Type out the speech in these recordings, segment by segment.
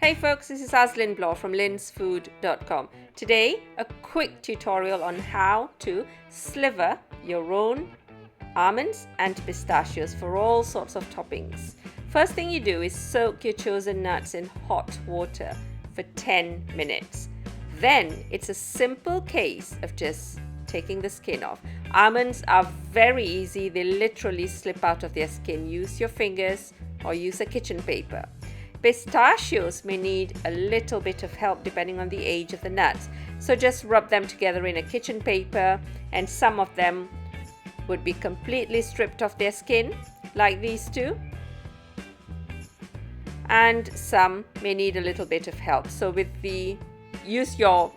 Hey folks, this is Aslin Bloor from linsfood.com. Today, a quick tutorial on how to sliver your own almonds and pistachios for all sorts of toppings. First thing you do is soak your chosen nuts in hot water for 10 minutes. Then it's a simple case of just taking the skin off. Almonds are very easy, they literally slip out of their skin. Use your fingers or use a kitchen paper. Pistachios may need a little bit of help depending on the age of the nuts. So just rub them together in a kitchen paper, and some of them would be completely stripped of their skin, like these two. And some may need a little bit of help. So use your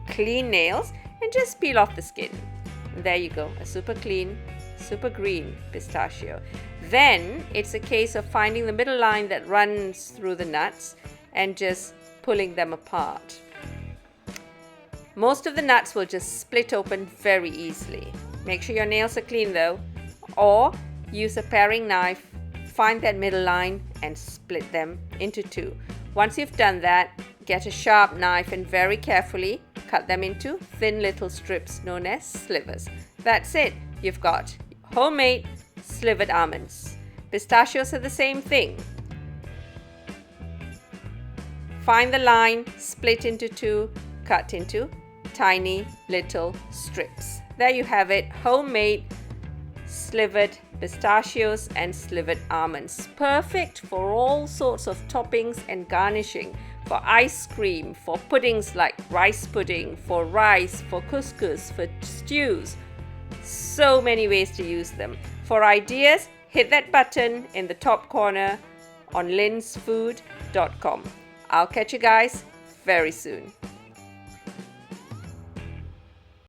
clean nails and just peel off the skin. And there you go, a super clean, super green pistachio. Then it's a case of finding the middle line that runs through the nuts and just pulling them apart. Most of the nuts will just split open very easily. Make sure your nails are clean though, or use a paring knife, find that middle line and split them into two. Once you've done that, get a sharp knife and very carefully cut them into thin little strips known as slivers. That's it. You've got homemade slivered almonds. Pistachios are the same thing. Find the line, split into two, cut into tiny little strips. There you have it, homemade slivered pistachios and slivered almonds. Perfect for all sorts of toppings and garnishing. For ice cream, for puddings like rice pudding, for rice, for couscous, for stews. So many ways to use them. For ideas, hit that button in the top corner on linsfood.com. I'll catch you guys very soon.